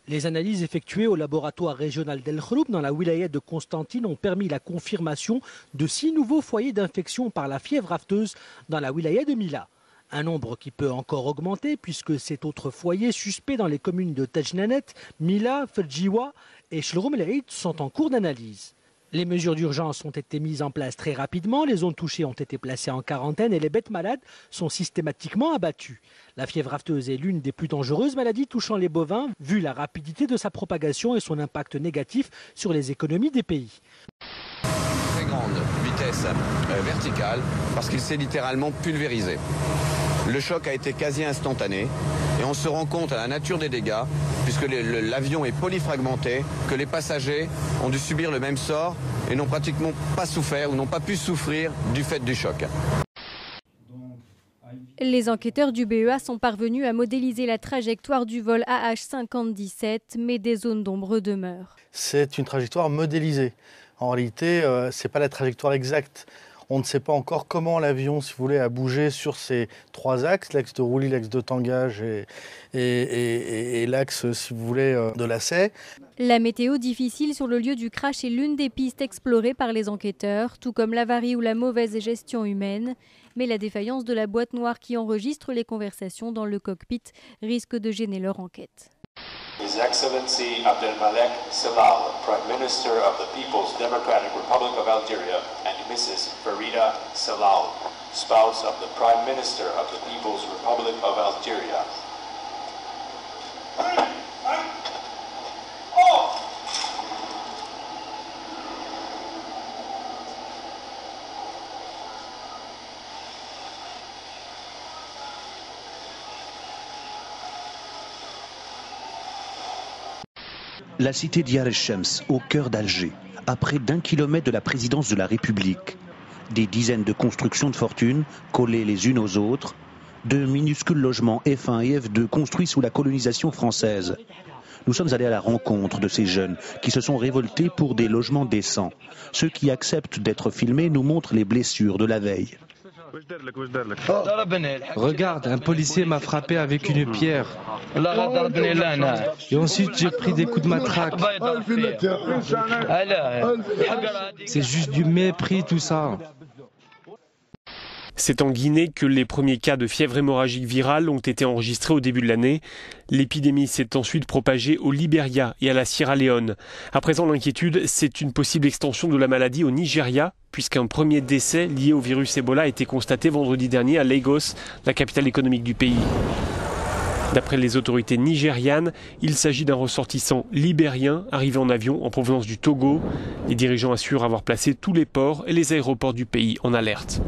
Les analyses effectuées au laboratoire régional d'El Khroub dans la wilaya de Constantine ont permis la confirmation de 6 nouveaux foyers d'infection par la fièvre afteuse dans la wilaya de Mila. Un nombre qui peut encore augmenter puisque cet autre foyer suspect dans les communes de Tajnanet, Mila, Ferjiwa et Chloroum El Eid sont en cours d'analyse. Les mesures d'urgence ont été mises en place très rapidement, les zones touchées ont été placées en quarantaine et les bêtes malades sont systématiquement abattues. La fièvre afteuse est l'une des plus dangereuses maladies touchant les bovins, vu la rapidité de sa propagation et son impact négatif sur les économies des pays. Très grande vitesse verticale parce qu'il s'est littéralement pulvérisé. Le choc a été quasi instantané et on se rend compte à la nature des dégâts, puisque l'avion est polyfragmenté, que les passagers ont dû subir le même sort et n'ont pratiquement pas souffert ou n'ont pas pu souffrir du fait du choc. Les enquêteurs du BEA sont parvenus à modéliser la trajectoire du vol AH5017, mais des zones d'ombre demeurent. C'est une trajectoire modélisée. En réalité, ce n'est pas la trajectoire exacte. On ne sait pas encore comment l'avion, si vous voulez, a bougé sur ces 3 axes, l'axe de roulis, l'axe de tangage et l'axe, si vous voulez, de lacet. La météo difficile sur le lieu du crash est l'une des pistes explorées par les enquêteurs, tout comme l'avarie ou la mauvaise gestion humaine. Mais la défaillance de la boîte noire qui enregistre les conversations dans le cockpit risque de gêner leur enquête. His Excellency Abdelmalek Selal, Prime Minister of the People's Democratic Republic of Algeria, and Mrs. Farida Selal, spouse of the Prime Minister of the People's Republic of Algeria. La cité d'Yar el-Shems, au cœur d'Alger, à près d'1 kilomètre de la présidence de la République. Des dizaines de constructions de fortune, collées les unes aux autres, de minuscules logements F1 et F2 construits sous la colonisation française. Nous sommes allés à la rencontre de ces jeunes qui se sont révoltés pour des logements décents. Ceux qui acceptent d'être filmés nous montrent les blessures de la veille. Regarde, un policier m'a frappé avec une pierre. Et ensuite j'ai pris des coups de matraque. C'est juste du mépris tout ça. C'est en Guinée que les premiers cas de fièvre hémorragique virale ont été enregistrés au début de l'année. L'épidémie s'est ensuite propagée au Libéria et à la Sierra Leone. À présent, l'inquiétude, c'est une possible extension de la maladie au Nigeria, puisqu'un premier décès lié au virus Ebola a été constaté vendredi dernier à Lagos, la capitale économique du pays. D'après les autorités nigérianes, il s'agit d'un ressortissant libérien arrivé en avion en provenance du Togo. Les dirigeants assurent avoir placé tous les ports et les aéroports du pays en alerte.